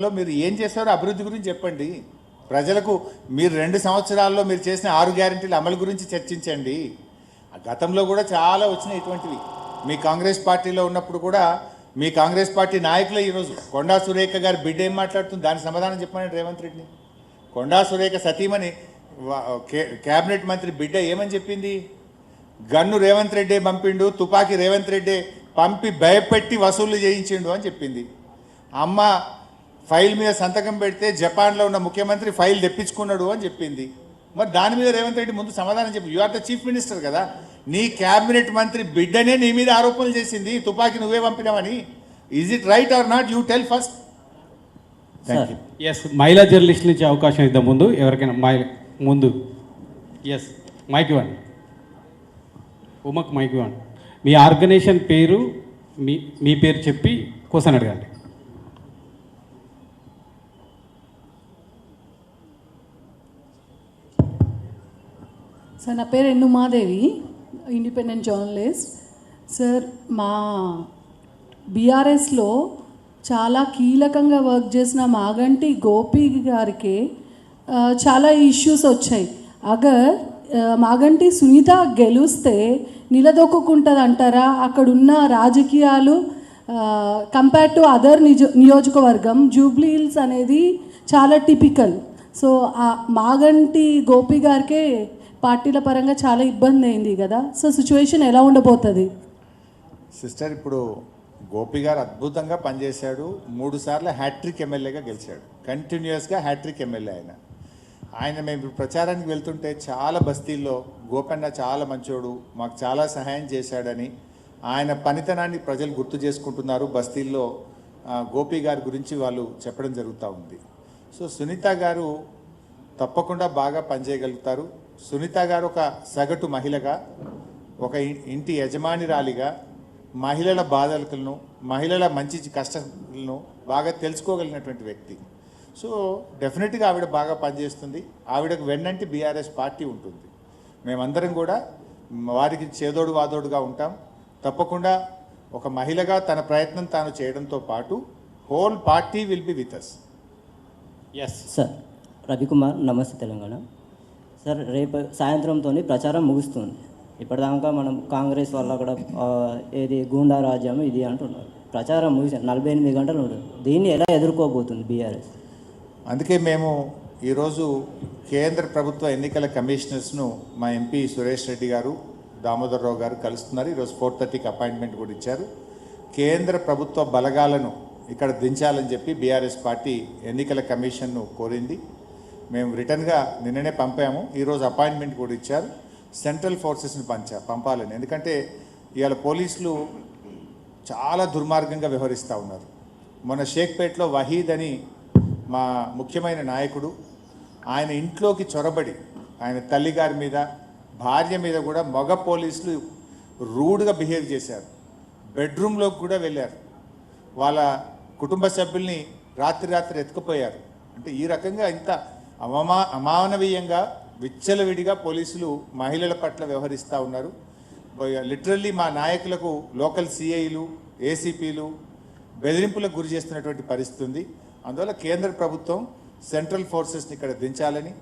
మీరు ఏం చేశారో అభివృద్ధి గురించి చెప్పండి. ప్రజలకు మీరు 2 సంవత్సరాల్లో మీరు చేసిన 6 గ్యారెంటీల అమలు గురించి చర్చించండి. గతంలో కూడా చాలా వచ్చినాయి ఇటువంటివి. మీ కాంగ్రెస్ పార్టీలో ఉన్నప్పుడు కూడా మీ కాంగ్రెస్ పార్టీ నాయకులే ఈరోజు కొండా సురేఖ గారి బిడ్డ ఏం మాట్లాడుతుంది దానికి సమాధానం చెప్పమని రేవంత్ రెడ్డిని. కొండా సురేఖ సతీమణి క్యాబినెట్ మంత్రి బిడ్డ ఏమని చెప్పింది? గన్ను రేవంత్ రెడ్డే పంపిండు, తుపాకీ రేవంత్ రెడ్డే పంపి భయపెట్టి వసూళ్లు చేయించిండు అని చెప్పింది. అమ్మ ఫైల్ మీద సంతకం పెడితే జపాన్లో ఉన్న ముఖ్యమంత్రి ఫైల్ తెప్పించుకున్నాడు అని చెప్పింది. మరి దాని మీద రేవంత్ రెడ్డి ముందు సమాధానం చెప్పి, you are the chief minister కదా, నీ క్యాబినెట్ మంత్రి బిడ్డనే నీ మీద ఆరోపణలు చేసింది, తుపాకీ నువ్వే పంపినావని. Is it right or not? You tell first. Thank you. Yes, మహిళా జర్నలిస్ట్ నుంచి అవకాశం ఇద్దాం ముందు ఎవరికైనా ముందు. ఎస్, మైక్ ఇవ్వండి. ఉమక్ మైక్ ఇవ్వండి. మీ ఆర్గనైజేషన్ పేరు మీ పేరు చెప్పి క్వశ్చన్ అడగండి. సార్, నా పేరు ఎన్నుమాదేవి, ఇండిపెండెంట్ జర్నలిస్ట్. సార్, మా బీఆర్ఎస్లో చాలా కీలకంగా వర్క్ చేసిన మాగంటి గోపి గారికి చాలా ఇష్యూస్ వచ్చాయి. అగర్ మాగంటి సునీత గెలిస్తే నిలదొక్కుంటుంది అంటారా? అక్కడున్న రాజకీయాలు కంపేర్ టు అదర్ నియోజకవర్గం జూబ్లీ హిల్స్ అనేది చాలా టిపికల్. సో ఆ మాగంటి గోపి గారికే పార్టీల పరంగా చాలా ఇబ్బంది అయింది కదా. సో సిచ్యువేషన్ ఎలా ఉండబోతుంది? సిస్టర్, ఇప్పుడు గోపి గారు అద్భుతంగా పనిచేశాడు. 3 సార్లు హ్యాట్రిక్ ఎమ్మెల్యేగా గెలిచాడు. కంటిన్యూస్గా హ్యాట్రిక్ ఎమ్మెల్యే ఆయన మేము ఇప్పుడు ప్రచారానికి వెళ్తుంటే చాలా బస్తీల్లో గోపన్న చాలా మంచోడు, మాకు చాలా సహాయం చేశాడని ఆయన పనితనాన్ని ప్రజలు గుర్తు చేసుకుంటున్నారు. బస్తీల్లో గోపి గారి గురించి వాళ్ళు చెప్పడం జరుగుతూ ఉంది. సో సునీత గారు తప్పకుండా బాగా పనిచేయగలుగుతారు. సునీత గారు ఒక సగటు మహిళగా, ఒక ఇంటి యజమానిరాలిగా మహిళల బాధలను, మహిళల మంచి కష్టాలను బాగా తెలుసుకోగలిగినటువంటి వ్యక్తి. సో డెఫినెట్గా ఆవిడ బాగా పనిచేస్తుంది. ఆవిడకు వెన్నంటి బీఆర్ఎస్ పార్టీ ఉంటుంది. మేమందరం కూడా వారికి చేదోడు వాదోడుగా ఉంటాం. తప్పకుండా ఒక మహిళగా తన ప్రయత్నం తాను చేయడంతో పాటు whole party will be with us. Yes sir, Ravikumar, Namaste Telangana. Sir, రేపు సాయంత్రంతో ప్రచారం ముగుస్తుంది. ఇప్పటిదాకా మనం కాంగ్రెస్ వల్ల కూడా ఏది గూండా రాజ్యం ఇది అంటున్నారు. ప్రచారం ముగిసి 48 గంటలు ఉంటుంది. దీన్ని ఎలా ఎదుర్కోబోతుంది బీఆర్ఎస్? అందుకే మేము ఈరోజు కేంద్ర ప్రభుత్వ ఎన్నికల కమిషనర్స్ను మా ఎంపీ సురేష్ రెడ్డి గారు, దామోదర్ రావు గారు కలుస్తున్నారు. ఈరోజు 4:30కి అపాయింట్మెంట్ కూడా ఇచ్చారు. కేంద్ర ప్రభుత్వ బలగాలను ఇక్కడ దించాలని చెప్పి బీఆర్ఎస్ పార్టీ ఎన్నికల కమిషన్ను కోరింది. మేము రిటర్న్గా నిన్ననే పంపాము. ఈరోజు అపాయింట్మెంట్ కూడా ఇచ్చారు. సెంట్రల్ ఫోర్సెస్ని పంపాలని. ఎందుకంటే ఇవాళ పోలీసులు చాలా దుర్మార్గంగా వ్యవహరిస్తూ ఉన్నారు. మొన్న షేక్పేట్లో వహీద్ అని మా ముఖ్యమైన నాయకుడు, ఆయన ఇంట్లోకి చొరబడి ఆయన తల్లిగారి మీద, భార్య మీద కూడా మగ పోలీసులు రూడ్గా బిహేవ్ చేశారు. బెడ్రూమ్లోకి కూడా వెళ్ళారు. వాళ్ళ కుటుంబ సభ్యుల్ని రాత్రి ఎత్తుకుపోయారు. అంటే ఈ రకంగా ఇంత అమానవీయంగా విచ్చలవిడిగా పోలీసులు మహిళల పట్ల వ్యవహరిస్తూ ఉన్నారు. లిటరల్లీ మా నాయకులకు లోకల్ సిఐలు, ఏసీపీలు బెదిరింపులకు గురి చేస్తున్నటువంటి పరిస్థితి ఉంది. అందువల్ల కేంద్ర ప్రభుత్వం సెంట్రల్ ఫోర్సెస్ని ఇక్కడ దించాలని,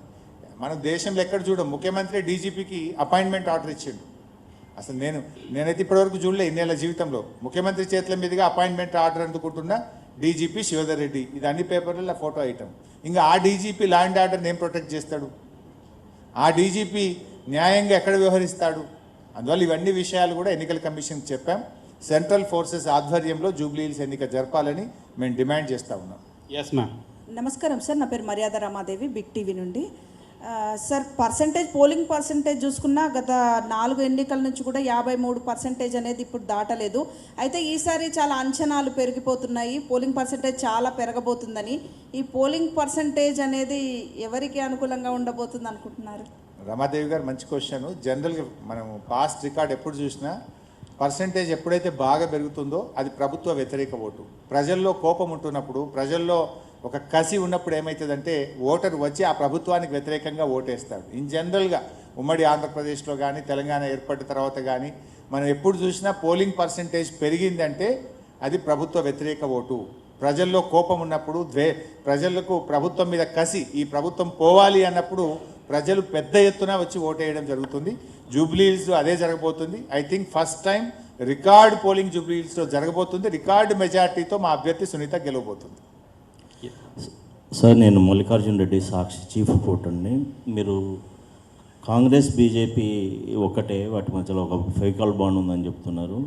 మన దేశంలో ఎక్కడ చూడం ముఖ్యమంత్రి డీజీపీకి అపాయింట్మెంట్ ఆర్డర్ ఇచ్చిండు. అసలు నేనైతే ఇప్పటివరకు చూడలే ఇన్నేళ్ల జీవితంలో ముఖ్యమంత్రి చేతుల మీదుగా అపాయింట్మెంట్ ఆర్డర్ అందుకుంటున్న డీజీపీ శివధర్ రెడ్డి. ఇది అన్ని పేపర్లలో ఫోటో ఐటమ్. ఇంకా ఆ డీజీపీ లా అండ్ ఆర్డర్ని ఏం ప్రొటెక్ట్ చేస్తాడు? ఆ డీజీపీ న్యాయంగా ఎక్కడ వ్యవహరిస్తాడు? అందువల్ల ఇవన్నీ విషయాలు కూడా ఎన్నికల కమిషన్కి చెప్పాం. సెంట్రల్ ఫోర్సెస్ ఆధ్వర్యంలో జూబ్లీ హిల్స్ ఎన్నిక జరపాలని మేము డిమాండ్ చేస్తూ ఉన్నాం. Yes ma'am. నమస్కారం సార్, నా పేరు మర్యాద రామాదేవి, బిగ్ టీవీ నుండి. సార్, పోలింగ్ పర్సంటేజ్ చూసుకున్నా గత 4 ఎన్నికల నుంచి కూడా 53% అనేది ఇప్పుడు దాటలేదు. అయితే ఈసారి చాలా అంచనాలు పెరిగిపోతున్నాయి, పోలింగ్ పర్సంటేజ్ చాలా పెరగబోతుందని. ఈ పోలింగ్ పర్సంటేజ్ అనేది ఎవరికి అనుకూలంగా ఉండబోతుంది అనుకుంటున్నారు? రమాదేవి గారు, మంచి క్వశ్చన్. జనరల్గా మనము పాస్ట్ రికార్డ్ ఎప్పుడు చూసినా పర్సంటేజ్ ఎప్పుడైతే బాగా పెరుగుతుందో అది ప్రభుత్వ వ్యతిరేక ఓటు. ప్రజల్లో కోపం ఉంటున్నప్పుడు, ప్రజల్లో ఒక కసి ఉన్నప్పుడు ఏమవుతుందంటే ఓటరు వచ్చి ఆ ప్రభుత్వానికి వ్యతిరేకంగా ఓటేస్తాడు. ఇన్ జనరల్గా ఉమ్మడి ఆంధ్రప్రదేశ్లో కానీ తెలంగాణ ఏర్పడిన తర్వాత కానీ మనం ఎప్పుడు చూసినా పోలింగ్ పర్సంటేజ్ పెరిగిందంటే అది ప్రభుత్వ వ్యతిరేక ఓటు. ప్రజల్లో కోపం ఉన్నప్పుడు ప్రజలకు ప్రభుత్వం మీద కసి, ఈ ప్రభుత్వం పోవాలి అన్నప్పుడు ప్రజలు పెద్ద ఎత్తున వచ్చి ఓటేయడం జరుగుతుంది. జూబ్లీహిల్స్లో అదే జరగబోతుంది. I think first time record polling జూబ్లీహిల్స్లో జరగబోతుంది. రికార్డు మెజార్టీతో మా అభ్యర్థి సునీత గెలవబోతుంది. సార్, నేను మల్లికార్జున్ రెడ్డి సాక్షి చీఫ్ రిపోర్టర్ని. మీరు కాంగ్రెస్ బీజేపీ ఒకటే, వాటి మధ్యలో ఒక ఫెవికాల్ బాండ్ ఉందని చెప్తున్నారు.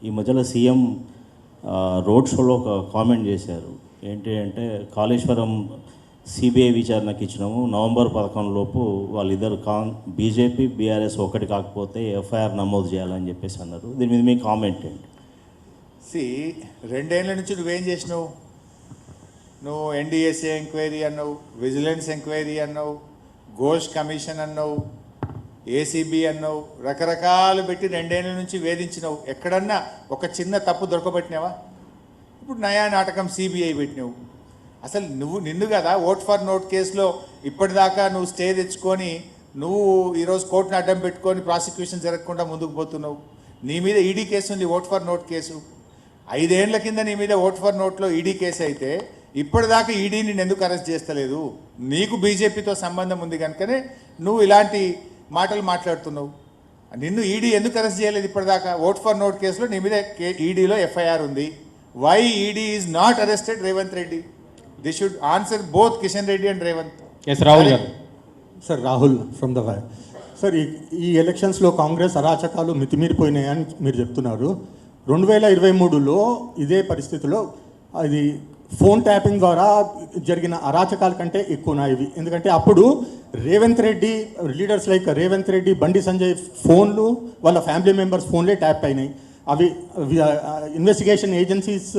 ఈ మధ్యలో సీఎం రోడ్ షోలో ఒక కామెంట్ చేశారు. ఏంటి అంటే, కాళేశ్వరం సిబిఐ విచారణకి ఇచ్చినాము, నవంబర్ 11 లోపు వాళ్ళిద్దరు బీజేపీ బీఆర్ఎస్ ఒకటి కాకపోతే ఎఫ్ఐఆర్ నమోదు చేయాలని చెప్పేసి అన్నారు. దీని మీద మీ కామెంట్ ఏంటి? రెండేళ్ల నుంచి నువ్వేం చేసినావు? నువ్వు ఎన్డీఎస్ఏ ఎంక్వైరీ అన్నావు, విజిలెన్స్ ఎంక్వైరీ అన్నావు, ఘోష్ కమిషన్ అన్నావు, ఏసీబీ అన్నావు, రకరకాలు పెట్టి రెండేళ్ల నుంచి వేధించినావు. ఎక్కడన్నా ఒక చిన్న తప్పు దొరకబెట్టినావా? ఇప్పుడు నయా నాటకం సిబిఐ పెట్టినావు. అసలు నిన్ను కదా ఓట్ ఫర్ నోట్ కేసులో ఇప్పటిదాకా నువ్వు స్టే తెచ్చుకొని నువ్వు ఈరోజు కోర్టును అడ్డం పెట్టుకొని ప్రాసిక్యూషన్ జరగకుండా ముందుకు పోతున్నావు. నీ మీద ఈడీ కేసు ఉంది, ఓట్ ఫర్ నోట్ కేసు. 5 ఏళ్ల కింద నీ మీద ఓట్ ఫర్ నోట్లో ఈడీ కేసు అయితే ఇప్పటిదాకా ఈడీ నిన్ను ఎందుకు అరెస్ట్ చేస్తలేదు? నీకు బీజేపీతో సంబంధం ఉంది కనుకనే నువ్వు ఇలాంటి మాటలు మాట్లాడుతున్నావు. నిన్ను ఈడీ ఎందుకు అరెస్ట్ చేయలేదు ఇప్పటిదాకా? ఓట్ ఫర్ నోట్ కేసులో నీ మీద ఈడీలో ఎఫ్ఐఆర్ ఉంది. Why ED is not arrested Revanth Reddy? The should answer both Kishan Reddy and Revanth. Yes Rahul గారు. Sir, Rahul from the Wire. Sir, ఈ ఎలక్షన్స్లో కాంగ్రెస్ అరాచకాలు మితిమీరిపోయినాయని మీరు చెప్తున్నారు. 2023లో ఇదే పరిస్థితిలో అది ఫోన్ ట్యాపింగ్ ద్వారా జరిగిన అరాచకాల కంటే ఎక్కువ ఇవి. ఎందుకంటే అప్పుడు రేవంత్ రెడ్డి లీడర్స్ లైక్ రేవంత్ రెడ్డి, బండి సంజయ్ ఫోన్లు వాళ్ళ ఫ్యామిలీ మెంబర్స్ ఫోన్లే ట్యాప్ అయినాయి. అవి ఇన్వెస్టిగేషన్ ఏజెన్సీస్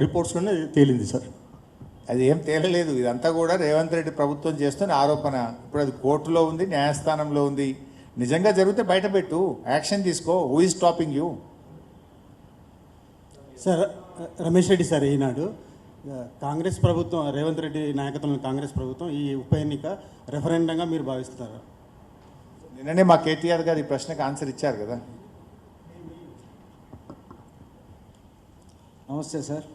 రిపోర్ట్స్లోనే తేలింది సార్. అది ఏం తేలలేదు. ఇదంతా కూడా రేవంత్ రెడ్డి ప్రభుత్వం చేస్తున్న ఆరోపణ. ఇప్పుడు అది కోర్టులో ఉంది, న్యాయస్థానంలో ఉంది. నిజంగా జరిగితే బయటపెట్టు, యాక్షన్ తీసుకో. Who is stopping you? Sir, Ramesh Reddy sir, Eenadu Congress ప్రభుత్వం, రేవంత్ రెడ్డి నాయకత్వంలో కాంగ్రెస్ ప్రభుత్వం ఈ ఉప ఎన్నిక రెఫరెండంగా మీరు భావిస్తున్నారు? నిన్ననే మా కేటీఆర్ గారు ఈ ప్రశ్నకు ఆన్సర్ ఇచ్చారు కదా. నమస్తే సార్.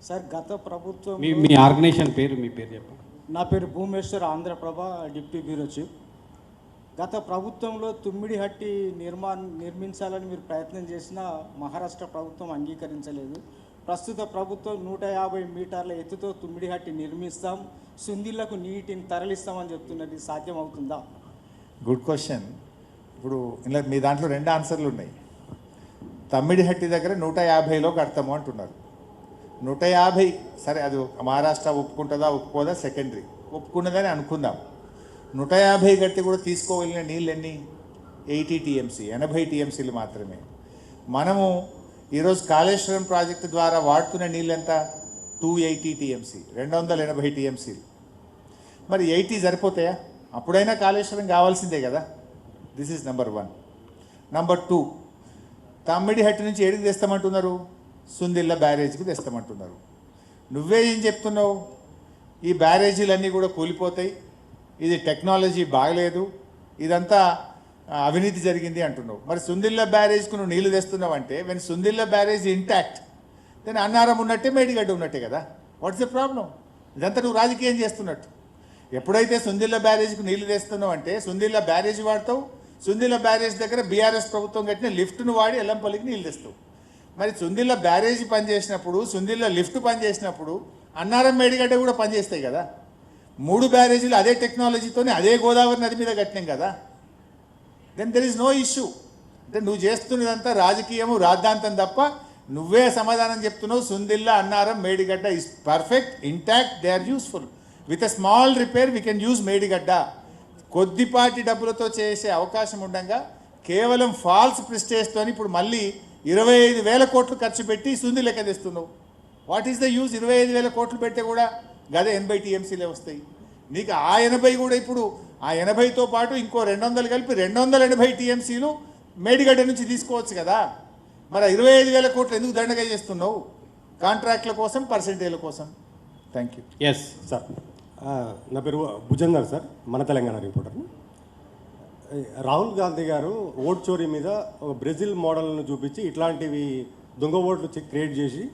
సార్, గత ప్రభుత్వం మీ ఆర్గనైజేషన్ పేరు, మీ పేరు చెప్పండి. నా పేరు Bhumeshwar, Andhra Prabha deputy bureau chief. గత ప్రభుత్వంలో తుమ్మిడిహట్టి నిర్మించాలని మీరు ప్రయత్నం చేసినా మహారాష్ట్ర ప్రభుత్వం అంగీకరించలేదు. ప్రస్తుత ప్రభుత్వం 150 మీటర్ల ఎత్తుతో తుమ్మిడిహట్టి నిర్మిస్తాం, సుందిళ్లకు నీటిని తరలిస్తామని చెప్తున్నది. సాధ్యం అవుతుందా? Good question. ఇప్పుడు ఇలా మీ దాంట్లో 2 ఆన్సర్లు ఉన్నాయి. తమ్మిడిహట్టి దగ్గర 150లో కడతాము అంటున్నారు. 150 సరే, అది మహారాష్ట్ర ఒప్పుకుంటుందా ఒప్పుకోదా సెకండరీ. ఒప్పుకున్నదని అనుకుందాం. 150 కట్టి కూడా తీసుకోగలిగిన నీళ్ళు ఎన్ని? 80 టీఎంసీ, 80 టీఎంసీలు మాత్రమే. మనము ఈరోజు కాళేశ్వరం ప్రాజెక్టు ద్వారా వాడుతున్న నీళ్ళు ఎంత? 280 టీఎంసీ, 280 టీఎంసీలు. మరి 80 సరిపోతాయా? అప్పుడైనా కాళేశ్వరం కావాల్సిందే కదా. This is number 1. Number 2, Tummidihatti నుంచి ఏడికి తెస్తామంటున్నారు? సుందిళ్ళ బ్యారేజ్కి తెస్తామంటున్నారు. నువ్వే ఏం చెప్తున్నావు? ఈ బ్యారేజీలన్నీ కూడా కూలిపోతాయి, ఇది టెక్నాలజీ బాగలేదు, ఇదంతా అవినీతి జరిగింది అంటున్నావు. మరి సుందిళ్ళ బ్యారేజ్కు నువ్వు నీళ్లు తెస్తున్నావు అంటే, when Sundilla barrage intact, then Annaram ఉన్నట్టే, మేడిగడ్డ ఉన్నట్టే కదా. What's the problem? ఇదంతా నువ్వు రాజకీయం చేస్తున్నట్టు. ఎప్పుడైతే సుందిళ్ళ బ్యారేజ్కి నీళ్లు తెస్తున్నావు అంటే సుందిళ్ళ బ్యారేజ్ వాడతావు. సుందిళ్ళ బ్యారేజ్ దగ్గర బీఆర్ఎస్ ప్రభుత్వం కట్టిన లిఫ్ట్ను వాడి ఎల్లంపల్లికి నీళ్ళు తెస్తావు. మరి సుందిళ్ళ బ్యారేజ్ పనిచేసినప్పుడు, సుందిళ్ళ లిఫ్ట్ పనిచేసినప్పుడు అన్నారం మేడిగడ్డ కూడా పనిచేస్తాయి కదా. 3 బ్యారేజీలు అదే టెక్నాలజీతోనే అదే గోదావరి నది మీద కట్టినాం కదా. Then there is no issue. అంటే నువ్వు చేస్తున్నదంతా రాజకీయము, రాద్ధాంతం తప్ప నువ్వే సమాధానం చెప్తున్నావు. Sundilla, Annaram, Medigadda is perfect, intact, they are useful. With a small repair we can use Medigadda. కొద్దిపాటి డబ్బులతో చేసే అవకాశం ఉండగా కేవలం ఫాల్స్ ప్రిస్టేజ్తో ఇప్పుడు మళ్ళీ 25,000 కోట్లు ఖర్చు పెట్టి సుంది లెక్క తెస్తున్నావు. What is the use? 25,000 కోట్లు పెడితే కూడా గదే 80 టీఎంసీలే వస్తాయి. నీకు ఆ 80 కూడా ఇప్పుడు ఆ 80తో పాటు ఇంకో 200 కలిపి 280 టీఎంసీలు మేడిగడ్డ నుంచి తీసుకోవచ్చు కదా. మరి 25,000 కోట్లు ఎందుకు దండగా చేస్తున్నావు? కాంట్రాక్ట్ల కోసం, పర్సెంటేజ్ల కోసం. Thank you. ఎస్ సార్, నా పేరు భుజంగర్ సార్, మన తెలంగాణ రిపోర్టర్. రాహుల్ గాంధీ గారు ఓట్ చోరీ మీద ఒక బ్రెజిల్ మోడల్ను చూపించి ఇట్లాంటివి దొంగ ఓట్లు క్రియేట్ చేసి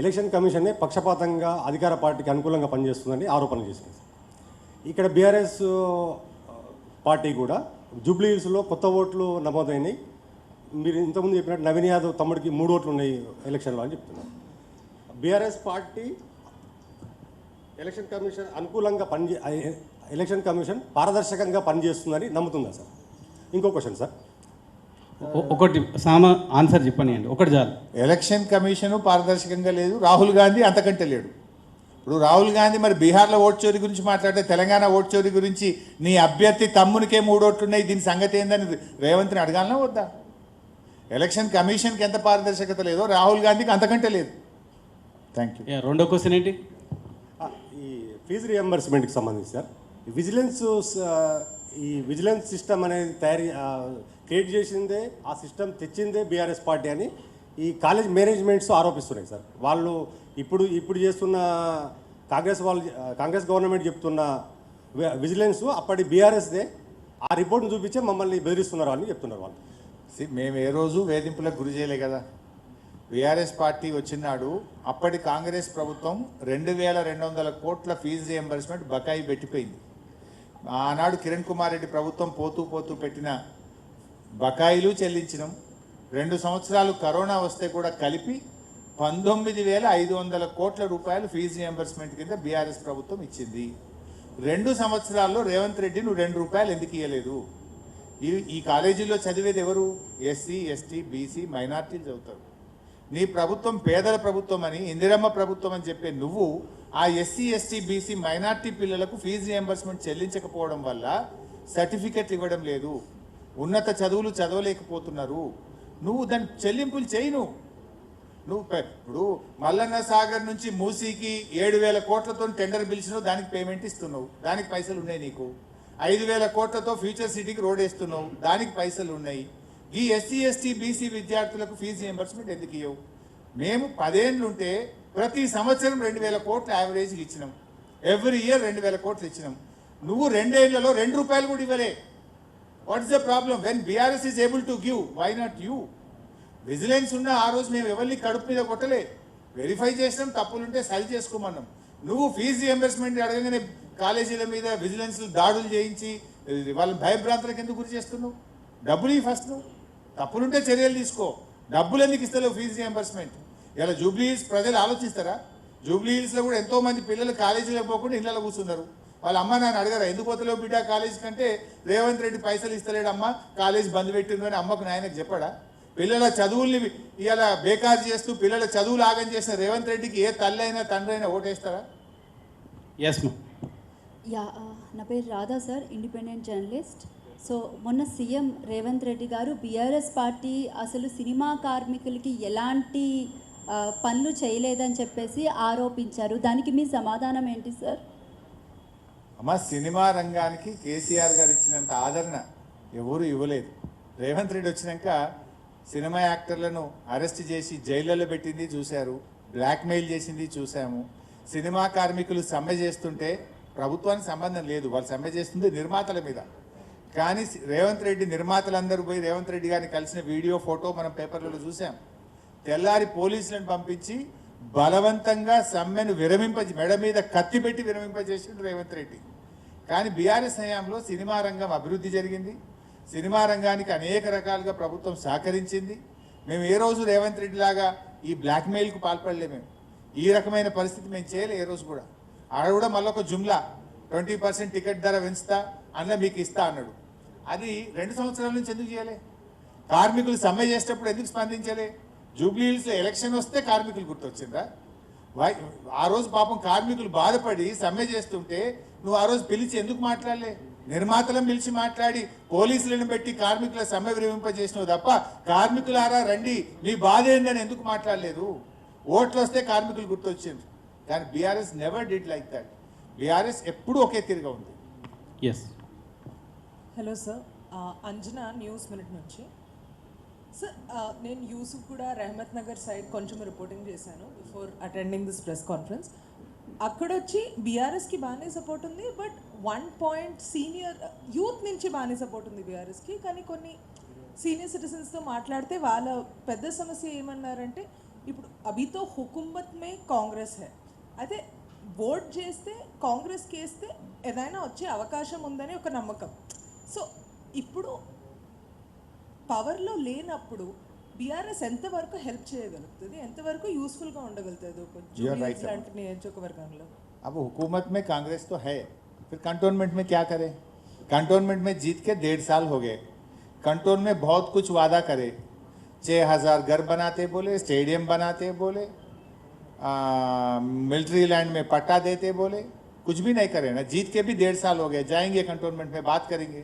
ఎలక్షన్ కమిషనే పక్షపాతంగా అధికార పార్టీకి అనుకూలంగా పనిచేస్తుందని ఆరోపణలు చేసింది. ఇక్కడ బీఆర్ఎస్ పార్టీ కూడా జూబ్లీ హిల్స్లో కొత్త ఓట్లు నమోదైనాయి. మీరు ఇంతకుముందు చెప్పినట్టు నవీన్ యాదవ్ తమ్ముడికి 3 ఓట్లు ఉన్నాయి ఎలక్షన్లో అని చెప్తున్నారు. బీఆర్ఎస్ పార్టీ ఎలక్షన్ కమిషన్ అనుకూలంగా ఎలక్షన్ కమిషన్ పారదర్శకంగా పనిచేస్తుందని నమ్ముతుందా సార్? ఇంకో క్వశ్చన్ సార్, ఒకటి ఆన్సర్ చెప్పండి, ఒకటి చాలు. ఎలక్షన్ కమిషను పారదర్శకంగా లేదు, రాహుల్ గాంధీ అంతకంటే లేడు. ఇప్పుడు రాహుల్ గాంధీ మరి బీహార్లో ఓటు చోరీ గురించి మాట్లాడితే తెలంగాణ ఓటు చోరీ గురించి నీ అభ్యర్థి తమ్మునికే 3 ఓట్లు ఉన్నాయి, దీని సంగతి ఏందని రేవంత్ని అడగాలనా వద్దా? ఎలక్షన్ కమిషన్కి ఎంత పారదర్శకత లేదో రాహుల్ గాంధీకి అంతకంటే లేదు. Thank you. రెండో క్వశ్చన్ ఏంటి? ఈ ఫీజు రియంబర్స్మెంట్కి సంబంధించి సార్, ఈ విజిలెన్స్ సిస్టమ్ అనేది క్రియేట్ చేసిందే, ఆ సిస్టమ్ తెచ్చిందే బీఆర్ఎస్ పార్టీ అని ఈ కాలేజ్ మేనేజ్మెంట్స్ ఆరోపిస్తున్నాయి సార్. వాళ్ళు ఇప్పుడు చేస్తున్న కాంగ్రెస్ గవర్నమెంట్ చెప్తున్న విజిలెన్స్ అప్పటి బీఆర్ఎస్దే, ఆ రిపోర్ట్ను చూపించే మమ్మల్ని బెదిరిస్తున్నారు అని చెప్తున్నారు వాళ్ళు. మేము ఏ రోజు వేధింపులకు గురి చేయలే కదా. బీఆర్ఎస్ పార్టీ వచ్చినాడు అప్పటి కాంగ్రెస్ ప్రభుత్వం 2200 కోట్ల ఫీజు రియంబర్స్మెంట్ బకాయి పెట్టిపోయింది. ఆనాడు కిరణ్ కుమార్ రెడ్డి ప్రభుత్వం పోతూ పెట్టిన బకాయిలు చెల్లించినాం. 2 సంవత్సరాలు కరోనా వస్తే కూడా కలిపి 19,500 కోట్ల రూపాయలు ఫీజు రియంబర్స్మెంట్ కింద బీఆర్ఎస్ ప్రభుత్వం ఇచ్చింది. 2 సంవత్సరాల్లో రేవంత్ రెడ్డి నువ్వు 2 రూపాయలు ఎందుకు ఇవ్వలేదు? ఈ కాలేజీలో చదివేది ఎవరు? ఎస్సీ, ఎస్టీ, బీసీ, మైనార్టీలు చదువుతారు. నీ ప్రభుత్వం పేదల ప్రభుత్వం అని, ఇందిరమ్మ ప్రభుత్వం అని చెప్పే నువ్వు ఆ ఎస్సీ, ఎస్టీ, బీసీ, మైనార్టీ పిల్లలకు ఫీజు రియంబర్స్మెంట్ చెల్లించకపోవడం వల్ల సర్టిఫికెట్లు ఇవ్వడం లేదు, ఉన్నత చదువులు చదవలేకపోతున్నారు. నువ్వు దాని చెల్లింపులు చేయను. నువ్వు ఇప్పుడు మల్లన్న సాగర్ నుంచి మూసీకి 7,000 కోట్లతో టెండర్ పిలిచినావు, దానికి పేమెంట్ ఇస్తున్నావు, దానికి పైసలు ఉన్నాయి. నీకు 5,000 కోట్లతో ఫ్యూచర్ సిటీకి రోడ్ వేస్తున్నావు, దానికి పైసలు ఉన్నాయి. ఈ ఎస్సీ, ఎస్టీ, బీసీ విద్యార్థులకు ఫీజు రియంబర్స్మెంట్ ఎందుకు ఇవ్వవు? మేము 10 ఏళ్ళు ఉంటే ప్రతి సంవత్సరం 2,000 కోట్లు యావరేజ్కి ఇచ్చినాం. ఎవ్రీ ఇయర్ 2,000 కోట్లు ఇచ్చినాం. నువ్వు 2 ఏళ్లలో 2 రూపాయలు కూడా ఇవ్వలే. What is the problem? When BRS is able to give, why not you? Vigilance ఉన్న ఆ రోజు మేము ఎవరిని కడుపు మీద కొట్టలే, వెరిఫై చేసినాం, తప్పులుంటే సరి చేసుకోమన్నాం. నువ్వు ఫీజు రియంబర్స్మెంట్ అడగగానే కాలేజీల మీద విజిలెన్స్ దాడులు చేయించి వాళ్ళని భయభ్రాంతులకు ఎందుకు గురి చేస్తున్నావు? డబ్బులు ఇవి ఫస్ట్, నువ్వు తప్పులుంటే చర్యలు తీసుకో. డబ్బులు ఎందుకు ఇస్తలేవు ఫీజు రియంబర్స్మెంట్? ఇలా జూబ్లీ హిల్స్ ప్రజలు ఆలోచిస్తారా? జూబ్లీ హిల్స్లో కూడా ఎంతోమంది పిల్లలు కాలేజీలో పోకుండా ఇళ్ళలో కూర్చున్నారు. వాళ్ళ అమ్మ నాన్న అడగరా ఎందుకు పోతలేవు బిడ్డ కాలేజీ కంటే? రేవంత్ రెడ్డి పైసలు ఇస్తలేడు అమ్మ, కాలేజ్ బంద్ పెట్టిండు అని అమ్మకు నాయనకు చెప్పాడా? పిల్లల చదువుల్ని ఇలా బేకారు చేస్తూ పిల్లల చదువులు ఆగం చేసిన రేవంత్ రెడ్డికి ఏ తల్లి అయినా తండ్రి అయినా ఓటేస్తారా? నా పేరు Radha sir, independent journalist. So మొన్న సీఎం రేవంత్ రెడ్డి గారు బీఆర్ఎస్ పార్టీ అసలు సినిమా కార్మికులకి ఎలాంటి పనులు చేయలేదని చెప్పేసి ఆరోపించారు. దానికి మీ సమాధానం ఏంటి సార్? అమ్మ, సినిమా రంగానికి కేసీఆర్ గారు ఇచ్చినంత ఆదరణ ఎవరు ఇవ్వలేదు. రేవంత్ రెడ్డి వచ్చినాక సినిమా యాక్టర్లను అరెస్ట్ చేసి జైళ్ళలో పెట్టింది చూశారు, బ్లాక్మెయిల్ చేసింది చూసాము. సినిమా కార్మికులు సమ్మె చేస్తుంటే ప్రభుత్వానికి సంబంధం లేదు, వాళ్ళు సమ్మె చేస్తుంది నిర్మాతల మీద. కానీ రేవంత్ రెడ్డి నిర్మాతలందరూ పోయి రేవంత్ రెడ్డి గారిని కలిసిన వీడియో ఫోటో మనం పేపర్లలో చూసాం. తెల్లారి పోలీసులను పంపించి బలవంతంగా సమ్మెను మెడ మీద కత్తి పెట్టి విరమింపజేసిండు రేవంత్ రెడ్డి. కానీ బీఆర్ఎస్ హయాంలో సినిమా రంగం అభివృద్ధి జరిగింది. సినిమా రంగానికి అనేక రకాలుగా ప్రభుత్వం సహకరించింది. మేము ఏ రోజు రేవంత్ రెడ్డి లాగా ఈ బ్లాక్మెయిల్కు పాల్పడలే. మేము ఈ రకమైన పరిస్థితి మేము చేయలే ఏ రోజు కూడా. ఆడ కూడా మళ్ళీ ఒక జుమ్లా 20% టికెట్ ధర పెంచుతా అందులో మీకు ఇస్తా అన్నాడు. అది 2 సంవత్సరాల నుంచి ఎందుకు చేయలే? కార్మికులు సమ్మె చేసేటప్పుడు ఎందుకు స్పందించలే? జూబ్లీ హిల్స్లో ఎలక్షన్ వస్తే కార్మికులు గుర్తొచ్చిందా? ఆ రోజు పాపం కార్మికులు బాధపడి సమ్మె చేస్తుంటే నువ్వు ఆ రోజు పిలిచి ఎందుకు మాట్లాడలే? నిర్మాతలను పిలిచి మాట్లాడి పోలీసులను పెట్టి కార్మికుల సమ్మె విరమింపజేసినావు తప్ప కార్మికులారా రండి మీ బాధ ఏందని ఎందుకు మాట్లాడలేదు? ఓట్లు వస్తే కార్మికులు గుర్తొచ్చింది. కానీ BRS never did like that. BRS ఎప్పుడూ ఒకే తిరిగా ఉంది. Hello sir, Anjana News Minute నుంచి. సార్, నేను యూసుఫ్ కూడా రెహమత్ నగర్ సైడ్ కొంచెం రిపోర్టింగ్ చేశాను before attending this press conference. అక్కడొచ్చి బీఆర్ఎస్కి బాగానే సపోర్ట్ ఉంది, బట్ 1 పాయింట్ సీనియర్ యూత్ నుంచి బాగానే సపోర్ట్ ఉంది బీఆర్ఎస్కి. కానీ కొన్ని సీనియర్ సిటిజన్స్తో మాట్లాడితే వాళ్ళ పెద్ద సమస్య ఏమన్నారంటే, ఇప్పుడు अभी तो हुकूमत में कांग्रेस है అయితే ఓట్ చేస్తే కాంగ్రెస్కి వేస్తే ఏదైనా వచ్చే అవకాశం ఉందని ఒక నమ్మకం. సో ఇప్పుడు పవర్లో లేనప్పుడు బీఆర్ఎస్ ఎంతవరకు హెల్ప్ చేయగలుగుతుంది, ఎంతవరకు యూస్ఫుల్గా ఉండగలుగుతుంది కొంచెం లాంటి నియోజకవర్గంలో? अब हुकूमत में कांग्रेस तो है, फिर कंटोनमेंट में क्या करे? कंटोनमेंट में जीत के 1.5 साल हो गए. कंटोन में बहुत कुछ वादा करे, 6,000 घर बनाते बोले, स्टेडियम बनाते बोले, मिलिट्री लैंड में पट्टा देते बोले, कुछ भी नहीं करे ना. जीत के भी 1.5 साल हो गए. जाएंगे कंटोनमेंट में, बात करेंगे.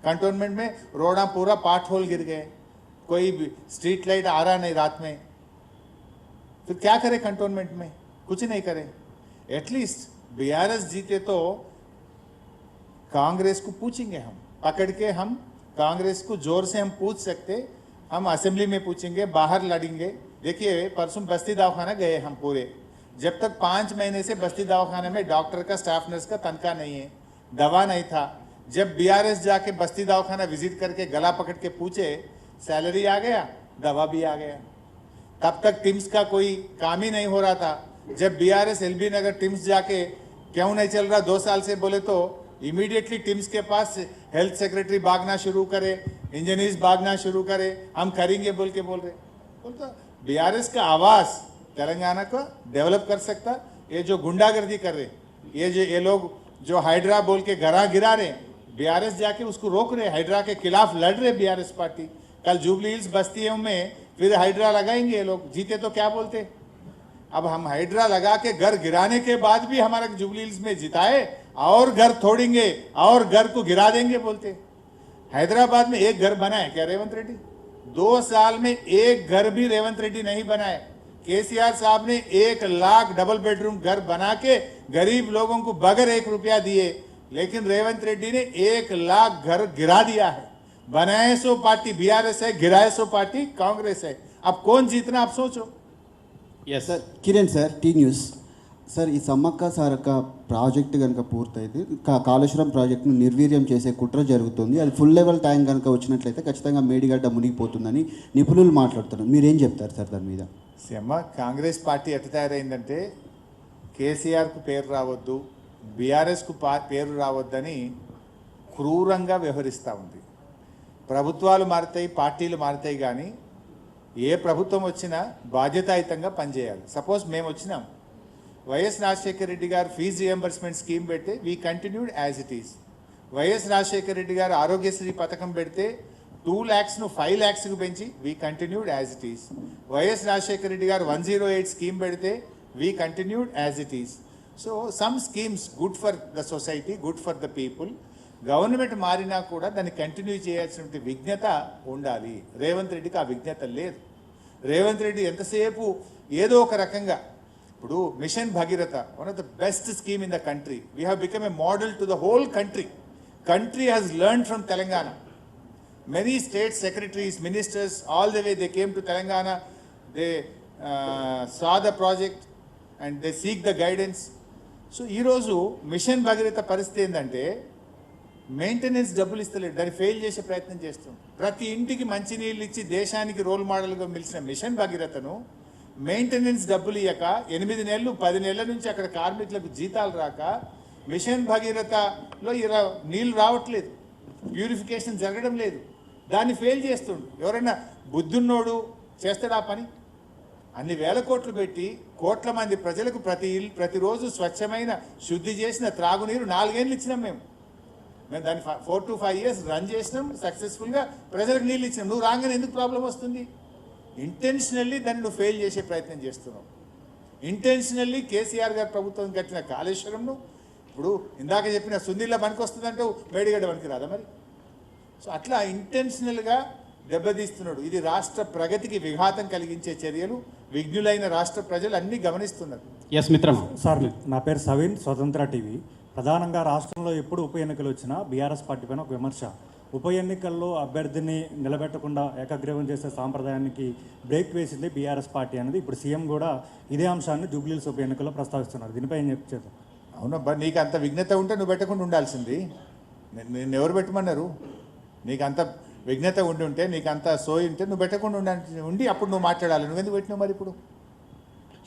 कंटोनमेंट में रोड़ा पूरा पार्ट होल गिर गए, कोई भी स्ट्रीट लाइट आ रहा नहीं रात में. फिर क्या करे कंटोनमेंट में? कुछ नहीं करे. एटलीस्ट बीआरएस जीते तो कांग्रेस को पूछेंगे, हम पकड़ के, हम कांग्रेस को जोर से हम पूछ सकते. हम असेंबली में पूछेंगे, बाहर लड़ेंगे. देखिए परसों बस्ती दवाखाना गए हम पूरे, जब तक 5 महीने से बस्ती दवाखाने में डॉक्टर का, स्टाफ नर्स का तनख्वाह नहीं है, दवा नहीं था. जब बीआरएस जाके बस्ती दवाखाना विजिट करके गला पकड़ के पूछे, सैलरी आ गया, दवा भी आ गया. तब तक टिम्स का कोई काम ही नहीं हो रहा था. जब बीआरएस एलबी नगर टिम्स जाके क्यों नहीं चल रहा 2 साल से बोले तो इमीडिएटली टिम्स के पास हेल्थ सेक्रेटरी भागना शुरू करे, इंजीनियर्स भागना शुरू करे, हम करेंगे बोल के बोल रहे. बोलता बीआरएस का आवाज तेलंगाना को डेवलप कर सकता. ये जो गुंडागर्दी कर रहे, ये लोग जो हाइड्रा बोल के घरा गिरा रहे, बीआरएस जाके उसको रोक रहे, हाइड्रा के खिलाफ लड़ रहे बीआरएस पार्टी. कल जुबली हिल्स बस्तियों में फिर हाइड्रा लगाएंगे ये लोग. जीते तो क्या बोलते? अब हम हाइड्रा लगा के घर गिराने के बाद भी हमारा जुबली हिल्स में जिताए और घर तोड़ेंगे और घर को गिरा देंगे बोलते. हैदराबाद में एक घर बनाए क्या रेवंत रेड्डी? 2 साल में एक घर भी रेवंत रेड्डी नहीं बनाए. केसीआर साहब ने 1 लाख डबल बेडरूम घर बना के गरीब लोगों को बगैर 1 रुपया दिए, लेकिन रेवंत रेड्डी ने 1 लाख घर गिरा दिया है. बनाए सो पार्टी बीआरएस है, गिराए सो पार्टी कांग्रेस है. अब कौन जीतना आप सोचो. Yes sir Kiran sir, T News. Sir ఈ సమ్మక్క సారక్క ప్రాజెక్ట్ కనుక పూర్తయితే కాళేశ్వరం ప్రాజెక్టును నిర్వీర్యం చేసే కుట్ర జరుగుతుంది. అది ఫుల్ లెవెల్ ట్యాంక్ కనుక వచ్చినట్లయితే ఖచ్చితంగా మేడిగడ్డ మునిగిపోతుందని నిపుణులు మాట్లాడుతున్నారు. మీరేం చెప్తారు సార్ దాని మీద? అమ్మ కాంగ్రెస్ పార్టీ ఎట్లా తయారైందంటే కేసీఆర్కు పేరు రావద్దు, బీఆర్ఎస్కు పేరు రావద్దని క్రూరంగా వ్యవహరిస్తూ ఉంది. ప్రభుత్వాలు మారుతాయి, పార్టీలు మారుతాయి, కానీ ఏ ప్రభుత్వం వచ్చినా బాధ్యతాయుతంగా పనిచేయాలి. సపోజ్ మేము వచ్చినాం, వైఎస్ రాజశేఖర రెడ్డి గారు ఫీజు రియంబర్స్మెంట్ స్కీమ్ పెడితే we continued as it is. YS Rajasekhara Reddy గారు ఆరోగ్యశ్రీ పథకం పెడితే 2 lakhsను 5 lakhsకు పెంచి we continued as it is. YS Rajasekhara Reddy గారు 108 స్కీమ్ పెడితే we continued as it is. So some schemes good for the society, good for the people. Government మారినా కూడా దాన్ని కంటిన్యూ చేయాల్సినటువంటి విజ్ఞత ఉండాలి. రేవంత్ రెడ్డికి ఆ విజ్ఞత లేదు. రేవంత్ రెడ్డి ఎంతసేపు ఏదో ఒక రకంగా, ఇప్పుడు mission Bhagiratha one of the best scheme in the country. We have become a model to the whole country. Country has learn from Telangana. Many state secretaries, ministers, all the way they came to Telangana. They saw the project and they seek the guidance. So ఈరోజు mission Bhagiratha పరిస్థితి ఏంటంటే maintenance డబ్బులు ఇస్తలేడు, దాన్ని fail చేసే ప్రయత్నం చేస్తాం. ప్రతి ఇంటికి మంచినీళ్ళు ఇచ్చి దేశానికి రోల్ మోడల్గా నిలిచిన మిషన్ భగీరథను మెయింటెనెన్స్ డబ్బులు ఇవ్వక 8 నెలలు 10 నెలల నుంచి అక్కడ కార్మికులకు జీతాలు రాక మిషన్ భగీరథలో నీళ్ళు రావట్లేదు, ప్యూరిఫికేషన్ జరగడం లేదు, దాన్ని ఫెయిల్ చేస్తుండు. ఎవరైనా బుద్ధున్నోడు చేస్తాడు ఆ పని? అన్ని వేల కోట్లు పెట్టి కోట్ల మంది ప్రజలకు ప్రతిరోజు స్వచ్ఛమైన శుద్ధి చేసిన త్రాగునీరు 4 ఏళ్ళు ఇచ్చినాం మేము దాన్ని 4 to 5 years రన్ చేసినాం సక్సెస్ఫుల్గా, ప్రజలకు నీళ్ళు ఇచ్చినాం. నువ్వు రాగానే ఎందుకు ప్రాబ్లం వస్తుంది? ఇంటెన్షనల్లీ దాన్ని నువ్వు ఫెయిల్ చేసే ప్రయత్నం చేస్తున్నావు. ఇంటెన్షనల్లీ కేసీఆర్ గారు ప్రభుత్వం కట్టిన కాళేశ్వరంను ఇప్పుడు ఇందాక చెప్పిన సుందీర్లో పనికి వస్తుందంటే మేడిగడ్డ పనికి రాదా మరి? సో అట్లా ఇంటెన్షనల్గా దెబ్బతీస్తున్నాడు. ఇది రాష్ట్ర ప్రగతికి విఘాతం కలిగించే చర్యలు విఘ్నులైన రాష్ట్ర ప్రజలు అన్నీ గమనిస్తున్నారు. ఎస్ మిత్రమా. సార్ నా పేరు సవీన్, స్వతంత్ర టీవీ. ప్రధానంగా రాష్ట్రంలో ఎప్పుడు ఉప ఎన్నికలు వచ్చినా బీఆర్ఎస్ పార్టీ పైన ఒక విమర్శ. ఉప ఎన్నికల్లో అభ్యర్థిని నిలబెట్టకుండా ఏకగ్రీవం చేసే సాంప్రదాయానికి బ్రేక్ వేసింది బీఆర్ఎస్ పార్టీ అనేది ఇప్పుడు సీఎం కూడా ఇదే అంశాన్ని జూబ్లీహిల్స్ ఉప ఎన్నికల్లో ప్రస్తావిస్తున్నారు. దీనిపై ఏం చెప్తారు? అవునబ్బా, నీకు అంత విఘ్నత ఉంటే నువ్వు పెట్టకుండా ఉండాల్సింది. నేను ఎవరు పెట్టమన్నారు? నీకు అంత విఘ్నత ఉండి ఉంటే, నీకు అంత సోయి ఉంటే నువ్వు పెట్టకుండా ఉండి అప్పుడు నువ్వు మాట్లాడాలి. నువ్వెందుకు పెట్టినావు మరి? ఇప్పుడు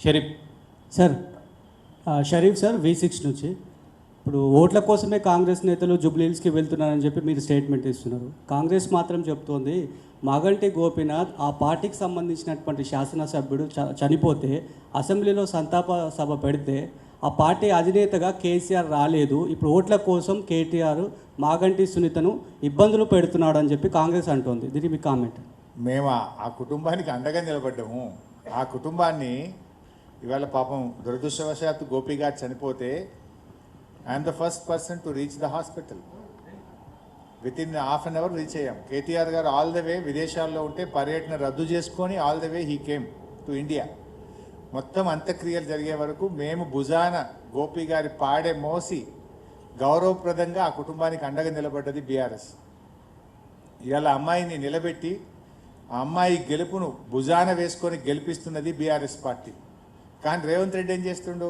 Sharif. Sir Sharif sir V6 నుంచి. ఇప్పుడు ఓట్ల కోసమే కాంగ్రెస్ నేతలు జూబ్లీహిల్స్కి వెళ్తున్నారని చెప్పి మీరు స్టేట్మెంట్ ఇస్తున్నారు. కాంగ్రెస్ మాత్రం చెప్తోంది మాగంటి గోపీనాథ్ ఆ పార్టీకి సంబంధించినటువంటి శాసనసభ్యుడు చనిపోతే అసెంబ్లీలో సంతాప సభ పెడితే ఆ పార్టీ అధినేతగా కేసీఆర్ రాలేదు, ఇప్పుడు ఓట్ల కోసం కేటీఆర్ మాగంటి సునీతను ఇబ్బందులు పెడుతున్నాడు అని చెప్పి కాంగ్రెస్ అంటోంది. దీనికి మీ కామెంట్? మేము ఆ కుటుంబానికి అండగా నిలబడ్డాము. ఆ కుటుంబాన్ని ఇవాళ పాపం దురదృష్టవశాత్తు గోపి గారు చనిపోతే I'm the first person to reach the hospital. Within half an hour reach అయ్యాం. కేటీఆర్ గారు ఆల్ ద వే విదేశాల్లో ఉంటే పర్యటన రద్దు చేసుకొని all the way he came to India. మొత్తం అంత్యక్రియలు జరిగే వరకు మేము భుజాన గోపి గారి పాడే మోసి గౌరవప్రదంగా ఆ కుటుంబానికి అండగా నిలబడ్డది బీఆర్ఎస్. ఇవాళ అమ్మాయిని నిలబెట్టి ఆ అమ్మాయి గెలుపును భుజాన వేసుకొని గెలిపిస్తున్నది బీఆర్ఎస్ పార్టీ. కానీ రేవంత్ రెడ్డి ఏం చేస్తుండు?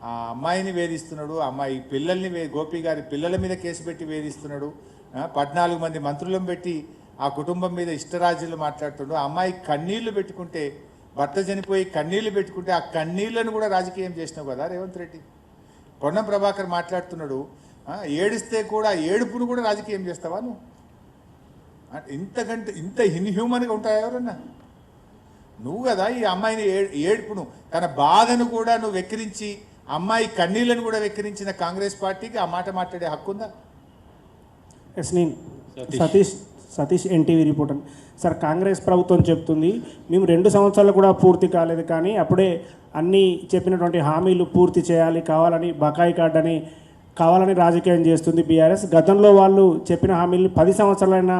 ఆ అమ్మాయిని వేధిస్తున్నాడు, ఆ అమ్మాయి పిల్లల్ని గోపి గారి పిల్లల మీద కేసు పెట్టి వేధిస్తున్నాడు. 14 మంది మంత్రులను పెట్టి ఆ కుటుంబం మీద ఇష్టరాజ్యాలు మాట్లాడుతున్నాడు. ఆ అమ్మాయి కన్నీళ్లు పెట్టుకుంటే, భర్త చనిపోయి కన్నీళ్లు పెట్టుకుంటే ఆ కన్నీళ్లను కూడా రాజకీయం చేసినావు కదా రేవంత్ రెడ్డి. పొన్నం ప్రభాకర్ మాట్లాడుతున్నాడు, ఏడిస్తే కూడా ఏడుపును కూడా రాజకీయం చేస్తావా నువ్వు? ఇంతకంటే ఇంత ఇన్హ్యూమన్గా ఉంటాయా ఎవరన్నా? నువ్వు కదా ఈ అమ్మాయిని ఏడుపును, తన బాధను కూడా నువ్వు వెక్కిరించి, అమ్మాయి కన్నీళ్లను కూడా వెక్కిరించిన కాంగ్రెస్ పార్టీకి ఆ మాట మాట్లాడే హక్కు ఉందా? ఎస్, నేను Satish NTV reporter. Sir, Congress ప్రభుత్వం చెప్తుంది మేము 2 సంవత్సరాలు కూడా పూర్తి కాలేదు, కానీ అప్పుడే అన్నీ చెప్పినటువంటి హామీలు పూర్తి చేయాలి కావాలని బకాయి కార్డని కావాలని రాజకీయం చేస్తుంది బీఆర్ఎస్. గతంలో వాళ్ళు చెప్పిన హామీలు 10 సంవత్సరాలైనా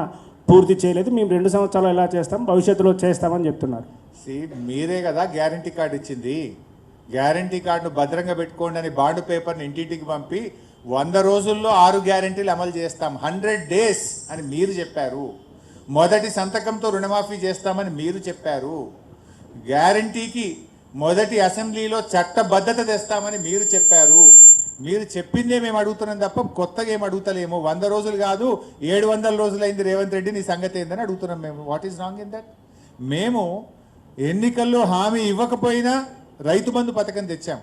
పూర్తి చేయలేదు, మేము 2 సంవత్సరాలు ఎలా చేస్తాం, భవిష్యత్తులో చేస్తామని చెప్తున్నారు. మీరే కదా గ్యారంటీ కార్డు ఇచ్చింది. గ్యారంటీ కార్డును భద్రంగా పెట్టుకోండి అని బాండ్ పేపర్ని ఇంటింటికి పంపి 100 రోజుల్లో 6 గ్యారంటీలు అమలు చేస్తాం, 100 days అని మీరు చెప్పారు. మొదటి సంతకంతో రుణమాఫీ చేస్తామని మీరు చెప్పారు. గ్యారంటీకి మొదటి అసెంబ్లీలో చట్టబద్ధత తెస్తామని మీరు చెప్పారు. మీరు చెప్పిందే మేము అడుగుతున్నాం తప్ప కొత్తగా ఏం అడుగుతలేము. 100 రోజులు కాదు 700 రోజులైంది రేవంత్ రెడ్డి, నీ సంగతి ఏందని అడుగుతున్నాం మేము. What is wrong in that? మేము ఎన్నికల్లో హామీ ఇవ్వకపోయినా రైతు బంధు పథకం తెచ్చాం,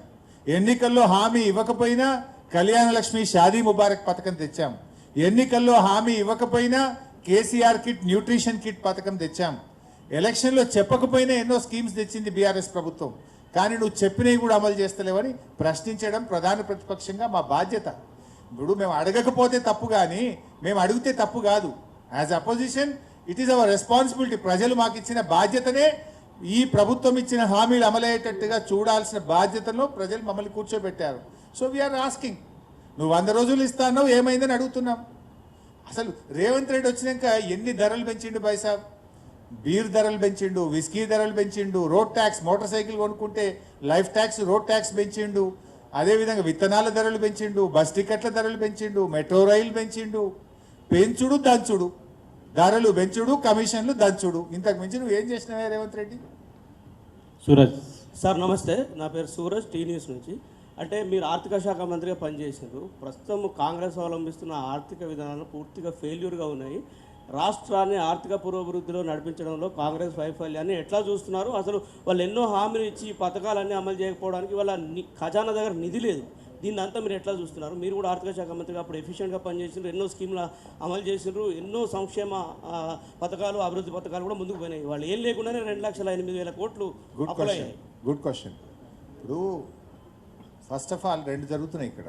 ఎన్నికల్లో హామీ ఇవ్వకపోయినా కళ్యాణ లక్ష్మి షాదీ ముబారక్ పథకం తెచ్చాం, ఎన్నికల్లో హామీ ఇవ్వకపోయినా కేసీఆర్ కిట్ న్యూట్రిషన్ కిట్ పథకం తెచ్చాం. ఎలక్షన్లో చెప్పకపోయినా ఎన్నో స్కీమ్స్ తెచ్చింది బీఆర్ఎస్ ప్రభుత్వం. కానీ నువ్వు చెప్పినవి కూడా అమలు చేస్తలేవని ప్రశ్నించడం ప్రధాన ప్రతిపక్షంగా మా బాధ్యత. ఇప్పుడు మేము అడగకపోతే తప్పు, కానీ మేము అడిగితే తప్పు కాదు. As opposition it is our responsibility. ప్రజలు మాకు ఇచ్చిన బాధ్యతనే, ఈ ప్రభుత్వం ఇచ్చిన హామీలు అమలయ్యేటట్టుగా చూడాల్సిన బాధ్యతలో ప్రజలు మమ్మల్ని కూర్చోబెట్టారు. సో వీఆర్ ఆస్కింగ్, నువ్వు 100 రోజులు ఇస్తానో ఏమైందని అడుగుతున్నాం. అసలు రేవంత్ రెడ్డి వచ్చినాక ఎన్ని ధరలు పెంచిండు బైసాబ్? బీర్ ధరలు పెంచిండు, విస్కీ ధరలు పెంచిండు, రోడ్ ట్యాక్స్, మోటార్ సైకిల్ కొనుక్కుంటే లైఫ్ ట్యాక్స్, రోడ్ ట్యాక్స్ పెంచిండు, అదేవిధంగా విత్తనాల ధరలు పెంచిండు, బస్ టికెట్ల ధరలు పెంచిండు, మెట్రో రైలు పెంచిండు. పెంచుడు దంచుడు, ధరలు పెంచుడు, కమిషన్లు దంచుడు. ఇంతకు మించి నువ్వు ఏం చేసినావే రేవంత్ రెడ్డి? సూరజ్ సార్ నమస్తే, నా పేరు సూరజ్, టీ న్యూస్ నుంచి. అంటే మీరు ఆర్థిక శాఖ మంత్రిగా పనిచేసారు. ప్రస్తుతం కాంగ్రెస్ అవలంబిస్తున్న ఆర్థిక విధానాలు పూర్తిగా ఫెయిల్యూర్గా ఉన్నాయి. రాష్ట్రాన్ని ఆర్థిక పురోభివృద్ధిలో నడిపించడంలో కాంగ్రెస్ వైఫల్యాన్ని ఎట్లా చూస్తున్నారు? అసలు వాళ్ళు ఎన్నో హామీలు ఇచ్చి పథకాలన్నీ అమలు చేయకపోవడానికి వాళ్ళ ఖజానా దగ్గర నిధి లేదు. దీన్ని అంతా మీరు ఎట్లా చూస్తున్నారు? మీరు కూడా ఆర్థిక శాఖ మంత్రిగా అప్పుడు ఎఫిషియెంట్గా పనిచేసినారు, ఎన్నో స్కీమ్లు అమలు చేసినారు, ఎన్నో సంక్షేమ పథకాలు, అభివృద్ధి పథకాలు కూడా ముందుకు పోయినాయి. వాళ్ళు ఏం లేకుండానే 2,08,000 కోట్లు అప్లై అయ్యాయి. Good question. ఇప్పుడు ఫస్ట్ ఆఫ్ ఆల్ 2 జరుగుతున్నాయి ఇక్కడ.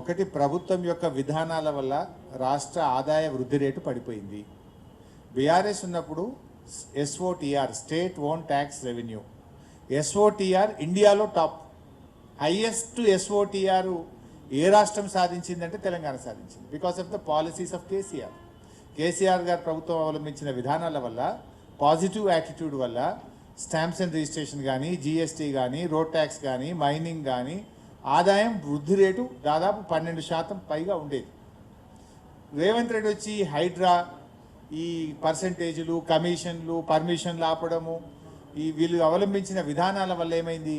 ఒకటి, ప్రభుత్వం యొక్క విధానాల వల్ల రాష్ట్ర ఆదాయ వృద్ధి రేటు పడిపోయింది. బీఆర్ఎస్ ఉన్నప్పుడు SOTR, state own tax revenue, SOTR ఇండియాలో టాప్. హైయెస్ట్ SOTR ఏ రాష్ట్రం సాధించిందంటే తెలంగాణ సాధించింది. Because of the policies of KCR గారు ప్రభుత్వం అవలంబించిన విధానాల వల్ల, పాజిటివ్ యాటిట్యూడ్ వల్ల స్టాంప్స్ అండ్ రిజిస్ట్రేషన్ కానీ, GST కానీ, రోడ్ ట్యాక్స్ కానీ, మైనింగ్ కానీ ఆదాయం వృద్ధి రేటు దాదాపు 12% పైగా ఉండేది. రేవంత్ రెడ్డి వచ్చి హైడ్రా, ఈ పర్సంటేజీలు, కమిషన్లు, పర్మిషన్లు ఆపడము, ఈ వీళ్ళు అవలంబించిన విధానాల వల్ల ఏమైంది?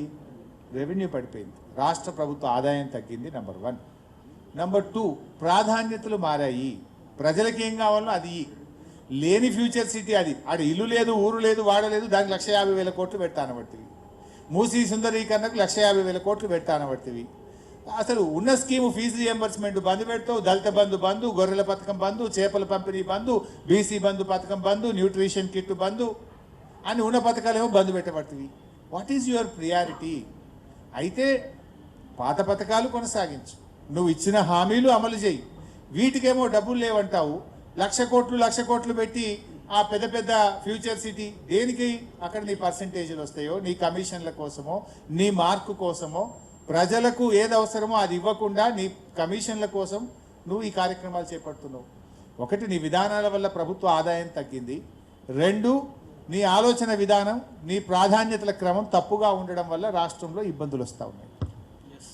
రెవెన్యూ పడిపోయింది, రాష్ట్ర ప్రభుత్వ ఆదాయం తగ్గింది. నెంబర్ 1. నెంబర్ 2, ప్రాధాన్యతలు మారాయి. ప్రజలకి ఏం కావాలో అది లేని ఫ్యూచర్ సిటీ అది. ఆడ ఇల్లు లేదు, ఊరు లేదు, వాడలేదు, దానికి 1,50,000 కోట్లు పెడతాను బట్టి. మూసీ సుందరీకరణకు 1,50,000 కోట్లు పెట్టానబడుతుంది. అసలు ఉన్న స్కీము ఫీజు రియంబర్స్మెంట్ బంద్ పెడతావు, దళిత బంధు బంధు, గొర్రెల పథకం బంధు, చేపల పంపిణీ బంధు, బీసీ బంధు పథకం బంధు, న్యూట్రిషన్ కిట్ బంధు అని ఉన్న పథకాలేమో బంద్ పెట్టబడుతుంది. What is your priority? అయితే పాత పథకాలు కొనసాగించు, నువ్వు ఇచ్చిన హామీలు అమలు చేయి. వీటికేమో డబ్బులు లేవంటావు, 1,00,00,000 కోట్లు పెట్టి ఆ పెద్ద పెద్ద ఫ్యూచర్ సిటీ దేనికి? అక్కడ నీ పర్సంటేజీలు వస్తాయో, నీ కమిషన్ల కోసమో, నీ మార్కు కోసమో, ప్రజలకు ఏది అవసరమో అది ఇవ్వకుండా నీ కమిషన్ల కోసం నువ్వు ఈ కార్యక్రమాలు చేపడుతున్నావు. ఒకటి, నీ విధానాల వల్ల ప్రభుత్వ ఆదాయం తగ్గింది. 2, నీ ఆలోచన విధానం, నీ ప్రాధాన్యతల క్రమం తప్పుగా ఉండడం వల్ల రాష్ట్రంలో ఇబ్బందులు వస్తూ ఉన్నాయి.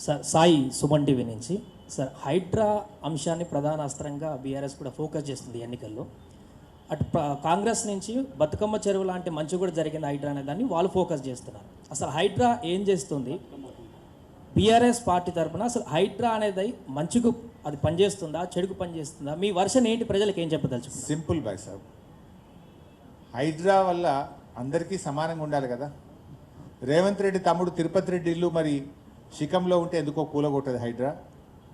సార్ సాయి సుమన్ టీవీ నుంచి. సార్, హైడ్రా అంశాన్ని ప్రధాన అస్త్రంగా బీఆర్ఎస్ కూడా ఫోకస్ చేస్తుంది ఎన్నికల్లో. అటు కాంగ్రెస్ నుంచి బతుకమ్మ చెరువు లాంటి మంచి కూడా జరిగింది హైడ్రా అనే దాన్ని వాళ్ళు ఫోకస్ చేస్తున్నారు. అసలు హైడ్రా ఏం చేస్తుంది? బీఆర్ఎస్ పార్టీ తరఫున అసలు హైడ్రా అనేది మంచికు అది పనిచేస్తుందా, చెడుకు పనిచేస్తుందా? మీ వర్షన్ ఏంటి? ప్రజలకు ఏం చెప్పదలుచుకుంటారు? సింపుల్ బాయ్ సాబ్, హైడ్రా వల్ల అందరికీ సమానంగా ఉండాలి కదా. రేవంత్ రెడ్డి తమ్ముడు తిరుపతి రెడ్డి ఇల్లు మరి శిఖంలో ఉంటే ఎందుకో కూలగొట్టదు హైడ్రా.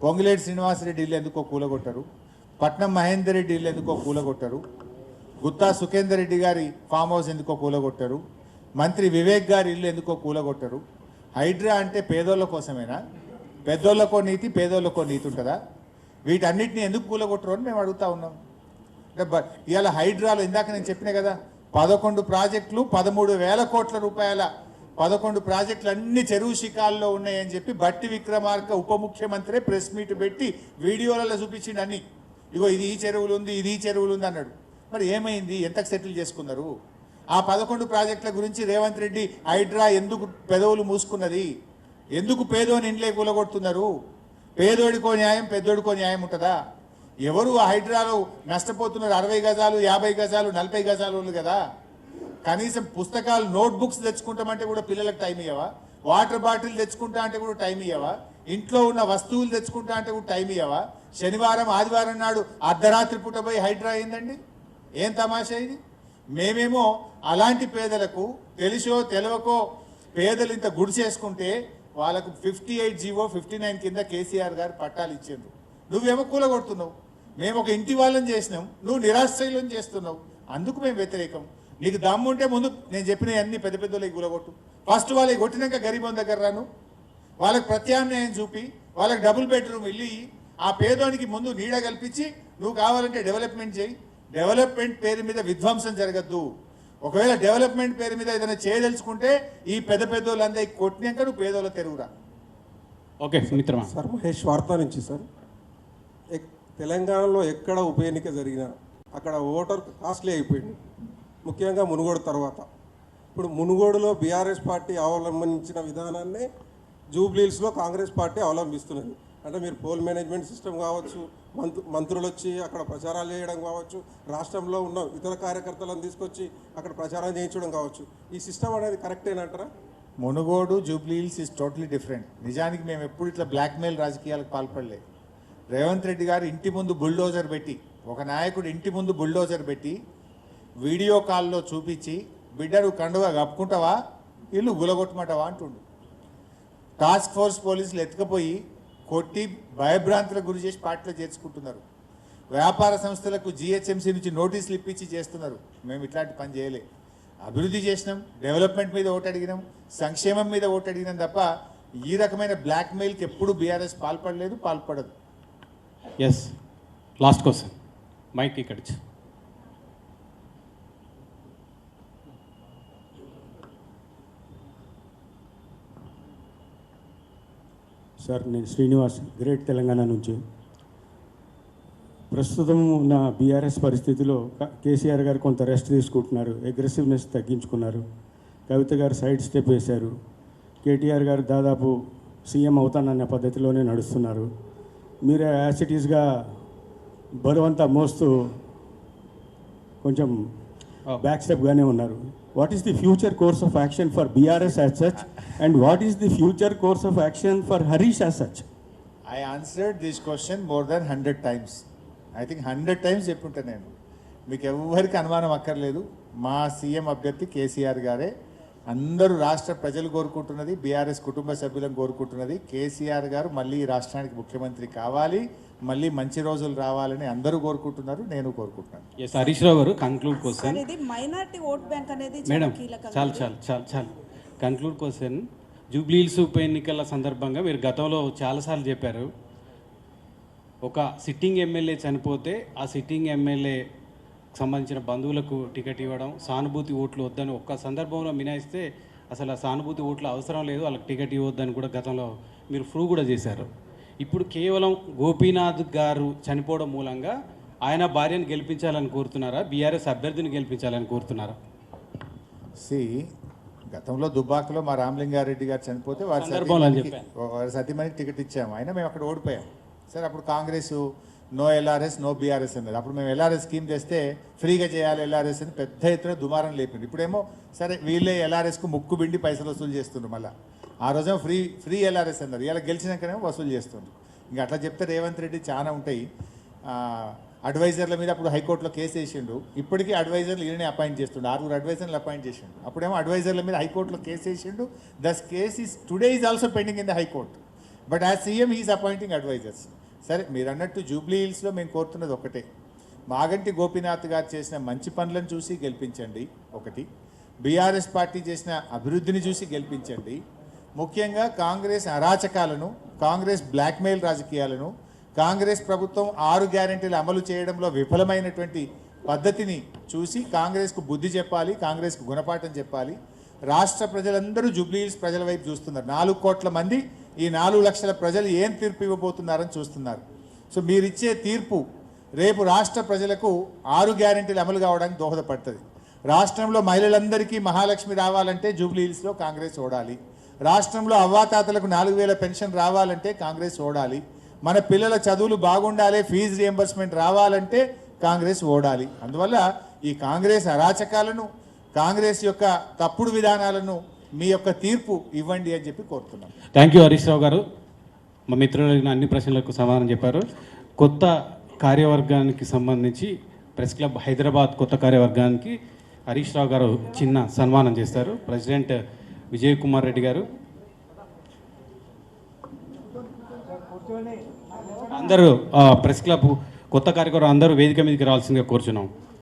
పొంగులేటి శ్రీనివాసరెడ్డి ఇల్లు ఎందుకో కూలగొట్టరు. పట్నం మహేందర్ రెడ్డి ఇల్లు ఎందుకో కూలగొట్టరు. గుత్తా సుఖేందర్ రెడ్డి గారి ఫామ్ హౌస్ ఎందుకో కూలగొట్టరు. మంత్రి వివేక్ గారి ఇల్లు ఎందుకో కూలగొట్టరు. హైడ్రా అంటే పేదోళ్ళ కోసమేనా? పెద్దోళ్ళకో నీతి, పేదోళ్ళకో నీతి ఉంటుందా? వీటన్నిటిని ఎందుకు కూలగొట్టరు అని మేము అడుగుతా ఉన్నాం. ఇవాళ హైడ్రాలో ఇందాక నేను చెప్పిన కదా, 11 ప్రాజెక్టులు, 13,000 కోట్ల రూపాయల 11 ప్రాజెక్టులు అన్ని చెరువు శిఖాల్లో ఉన్నాయని చెప్పి బట్టి విక్రమార్క ఉప ముఖ్యమంత్రి ప్రెస్ మీట్ పెట్టి వీడియోలలో చూపించిండు అన్ని. ఇగో ఇది ఈ చెరువులు ఉంది, ఇది ఈ చెరువులు ఉంది అన్నాడు. మరి ఏమైంది? ఎంతకు సెటిల్ చేసుకున్నారు? ఆ 11 ప్రాజెక్టుల గురించి రేవంత్ రెడ్డి హైడ్రా ఎందుకు పెదవులు మూసుకున్నది? ఎందుకు పేదోని ఇండ్లే కూలగొడుతున్నారు? పేదోడికో న్యాయం, పెద్దోడికో న్యాయం ఉంటుందా? ఎవరు ఆ హైడ్రాలో నష్టపోతున్నారు? 60 గజాలు, 50 గజాలు, 40 గజాలు వాళ్ళు కదా. కనీసం పుస్తకాలు, నోట్బుక్స్ తెచ్చుకుంటామంటే కూడా పిల్లలకు టైం ఇవ్వవా? వాటర్ బాటిల్ తెచ్చుకుంటా అంటే కూడా టైం ఇవ్వవా? ఇంట్లో ఉన్న వస్తువులు తెచ్చుకుంటా అంటే కూడా టైం ఇవ్వవా? శనివారం ఆదివారం నాడు అర్ధరాత్రి పూట పోయి హైడ్రా అయిందండి. ఏం తమాషా ఇది? మేమేమో అలాంటి పేదలకు తెలిసో తెలవకో పేదలు ఇంత గుడి చేసుకుంటే వాళ్ళకు 58 జీవో 59 కింద కేసీఆర్ గారు పట్టాలు ఇచ్చిండ్రు. నువ్వేమో కూలగొడుతున్నావు. మేము ఒక ఇంటి వాళ్ళని చేసినాం, నువ్వు నిరాశ్రయులను చేస్తున్నావు. అందుకు మేము వ్యతిరేకం. నీకు దమ్ము ఉంటే ముందు నేను చెప్పిన అన్ని పెద్ద పెద్దోళ్ళకి కూలగొట్టు. ఫస్ట్ వాళ్ళకి కొట్టినాక గరీబోన్ దగ్గర రాను, వాళ్ళకి ప్రత్యామ్నాయం చూపి, వాళ్ళకి డబుల్ బెడ్రూమ్ ఇల్లు, ఆ పేదోనికి ముందు నీడ కల్పించి నువ్వు కావాలంటే డెవలప్మెంట్ చేయి. డెవలప్మెంట్ పేరు మీద విధ్వంసం జరగద్దు. ఒకవేళ డెవలప్మెంట్ పేరు మీద ఏదైనా చేయదలుచుకుంటే ఈ పెద్ద పెద్దోళ్ళందరికీ కొట్టినాక నువ్వు పేదోళ్ళ తెరుగురా. ఓకే మిత్రమా. సార్, మహేష్ వార్తా నుంచి. సార్, తెలంగాణలో ఎక్కడ ఉప ఎన్నిక జరిగినా అక్కడ ఓటర్ కాస్ట్లీ అయిపోయింది, ముఖ్యంగా మునుగోడు తర్వాత. ఇప్పుడు మునుగోడులో బీఆర్ఎస్ పార్టీ అవలంబించిన విధానాన్నే జూబ్లీహిల్స్లో కాంగ్రెస్ పార్టీ అవలంబిస్తున్నది. అంటే మీరు పోల్ మేనేజ్మెంట్ సిస్టమ్ కావచ్చు, మంత్రులు వచ్చి అక్కడ ప్రచారాలు చేయడం కావచ్చు, రాష్ట్రంలో ఉన్న ఇతర కార్యకర్తలను తీసుకొచ్చి అక్కడ ప్రచారం చేయించడం కావచ్చు, ఈ సిస్టమ్ అనేది కరెక్టేనంటారా? Munugode, Jubilee Hills is totally different. నిజానికి మేము ఎప్పుడు ఇట్లా బ్లాక్మెయిల్ రాజకీయాలకు పాల్పడలే. రేవంత్ రెడ్డి గారు ఇంటి ముందు బుల్డోజర్ పెట్టి, ఒక నాయకుడు ఇంటి ముందు బుల్డోజర్ పెట్టి వీడియో కాల్లో చూపించి, బిడ్డ నువ్వు కండుగా కప్పుకుంటావా, ఇల్లు గులగొట్టమంటావా అంటుండు. టాస్క్ ఫోర్స్ పోలీసులు ఎత్తుకపోయి కొట్టి భయభ్రాంతులకు గురి చేసి పార్టీలో చేర్చుకుంటున్నారు. వ్యాపార సంస్థలకు జిహెచ్ఎంసీ నుంచి నోటీసులు ఇప్పించి చేస్తున్నారు. మేము ఇట్లాంటి పని చేయలే. అభివృద్ధి చేసినాం, డెవలప్మెంట్ మీద ఓటు అడిగినాం, సంక్షేమం మీద ఓటు అడిగినాం తప్ప ఈ రకమైన బ్లాక్మెయిల్కి ఎప్పుడు బీఆర్ఎస్ పాల్పడలేదు, పాల్పడదు. ఎస్, లాస్ట్ క్వశ్చన్, మైక్ ఇక్కడి. సార్, నేను శ్రీనివాస్, గ్రేట్ తెలంగాణ నుంచి. ప్రస్తుతం ఉన్న బీఆర్ఎస్ పరిస్థితిలో కేసీఆర్ గారు కొంత రెస్ట్ తీసుకుంటున్నారు, అగ్రెసివ్నెస్ తగ్గించుకున్నారు. కవిత గారు సైడ్ స్టెప్ వేశారు. కేటీఆర్ గారు దాదాపు సీఎం అవుతానన్న పద్ధతిలోనే నడుస్తున్నారు. మీరు యాసిటీస్గా బరువంతా మోస్తూ కొంచెం బ్యాక్ స్టెప్గానే ఉన్నారు. What is the future course of action for BRS as such, and what is the future course of action for Harish as such? I answered this question more than 100 times. I think 100 times చెప్పుంటా నేను. మీకు ఎవరికి అనుమానం అక్కర్లేదు, మా CM అభ్యర్థి కేసీఆర్ గారే. అందరూ రాష్ట్ర ప్రజలు కోరుకుంటున్నది, బీఆర్ఎస్ కుటుంబ సభ్యులను కోరుకుంటున్నది, కేసీఆర్ గారు మళ్ళీ ఈ రాష్ట్రానికి ముఖ్యమంత్రి కావాలి, మళ్ళీ మంచి రోజులు రావాలని అందరూ కోరుకుంటున్నారు, నేను కోరుకుంటున్నాను. ఎస్ హరీష్ రావు గారు కంక్లూడ్ క్వశ్చన్. ఇది మైనారిటీ ఓట్ బ్యాంక్ అనేది మేడం కీలకంగా చాలు చాలు చాలు చాలు కంక్లూడ్ క్వశ్చన్. జూబ్లీహిల్స్ ఉప ఎన్నికల సందర్భంగా మీరు గతంలో చాలాసార్లు చెప్పారు, ఒక సిట్టింగ్ ఎమ్మెల్యే చనిపోతే ఆ సిట్టింగ్ ఎమ్మెల్యే సంబంధించిన బంధువులకు టికెట్ ఇవ్వడం, సానుభూతి ఓట్లు వద్దని ఒక్క సందర్భంలో మినాయిస్తే అసలు ఆ సానుభూతి ఓట్లు అవసరం లేదు, వాళ్ళకి టికెట్ ఇవ్వద్దని కూడా గతంలో మీరు ప్రూవ్ కూడా చేశారు. ఇప్పుడు కేవలం గోపీనాథ్ గారు చనిపోవడం మూలంగా ఆయన భార్యను గెలిపించాలని కోరుతున్నారా, బీఆర్ఎస్ అభ్యర్థిని గెలిపించాలని కోరుతున్నారా? గతంలో దుబ్బాకలో మా రామలింగారెడ్డి గారు చనిపోతే వారి సతీమణికి టికెట్ ఇచ్చాము, అయినా మేము అక్కడ ఓడిపోయాం. సరే అప్పుడు Congress no LRS no BRS అన్నది. అప్పుడు మేము ఎల్ఆర్ఎస్ స్కీమ్ తెస్తే ఫ్రీగా చేయాలి ఎల్ఆర్ఎస్ అని పెద్ద ఎత్తున దుమారం లేపింది. ఇప్పుడేమో సరే వీళ్ళే ఎల్ఆర్ఎస్కు ముక్కు బిండి పైసలు వసూలు చేస్తుండ్రు. మళ్ళీ ఆ రోజేమో ఫ్రీ ఎల్ఆర్ఎస్ అన్నారు, ఇలా గెలిచినాకనేమో వసూలు చేస్తుండ్రు. ఇంకా అట్లా చెప్తే రేవంత్ రెడ్డి చాలా ఉంటాయి. అడ్వైజర్ల మీద అప్పుడు హైకోర్టులో కేసు వేసిండు, ఇప్పటికీ అడ్వైజర్లు ఈయననే అపాయింట్ చేస్తుండు, 6 అడ్వైజర్లు అపాయింట్ చేసిండు. అప్పుడేమో అడ్వైజర్ల మీద హైకోర్టులో కేసు వేసిండు. This case is today is also pending in the high court, but as CM is appointing advisers. సరే మీరు అన్నట్టు జూబ్లీ హిల్స్లో మేము కోరుతున్నది ఒకటే, మాగంటి గోపీనాథ్ గారు చేసిన మంచి పనులను చూసి గెలిపించండి ఒకటి, బీఆర్ఎస్ పార్టీ చేసిన అభివృద్ధిని చూసి గెలిపించండి. ముఖ్యంగా కాంగ్రెస్ అరాచకాలను, కాంగ్రెస్ బ్లాక్మెయిల్ రాజకీయాలను, కాంగ్రెస్ ప్రభుత్వం 6 గ్యారెంటీలు అమలు చేయడంలో విఫలమైనటువంటి పద్ధతిని చూసి కాంగ్రెస్కు బుద్ధి చెప్పాలి, కాంగ్రెస్కు గుణపాఠం చెప్పాలి. రాష్ట్ర ప్రజలందరూ జూబ్లీ హిల్స్ ప్రజల వైపు చూస్తున్నారు. 4 కోట్ల మంది, ఈ 4 లక్షల ప్రజలు ఏం తీర్పు ఇవ్వబోతున్నారని చూస్తున్నారు. సో మీరిచ్చే తీర్పు రేపు రాష్ట్ర ప్రజలకు 6 గ్యారెంటీలు అమలు కావడానికి దోహదపడుతుంది. రాష్ట్రంలో మహిళలందరికీ మహాలక్ష్మి రావాలంటే జూబ్లీ హిల్స్లో కాంగ్రెస్ ఓడాలి. రాష్ట్రంలో అవ్వాతాతలకు 4000 పెన్షన్ రావాలంటే కాంగ్రెస్ ఓడాలి. మన పిల్లల చదువులు బాగుండాలి, ఫీజు రియంబర్స్మెంట్ రావాలంటే కాంగ్రెస్ ఓడాలి. అందువల్ల ఈ కాంగ్రెస్ అరాచకాలను, కాంగ్రెస్ యొక్క తప్పుడు విధానాలను మీ యొక్క తీర్పు ఇవ్వండి అని చెప్పి కోరుతున్నాం. థ్యాంక్ యూ హరీష్ రావు గారు, మా మిత్రులు అన్ని ప్రశ్నలకు సమాధానం చెప్పారు. కొత్త కార్యవర్గానికి సంబంధించి ప్రెస్ క్లబ్ హైదరాబాద్ కొత్త కార్యవర్గానికి హరీష్ రావు గారు చిన్న సన్మానం చేస్తారు. ప్రెసిడెంట్ విజయ్ కుమార్ రెడ్డి గారు, అందరూ ప్రెస్ క్లబ్ కొత్త కార్యవర్గం అందరూ వేదిక మీదకి రావాల్సిందిగా కోరుచున్నాం.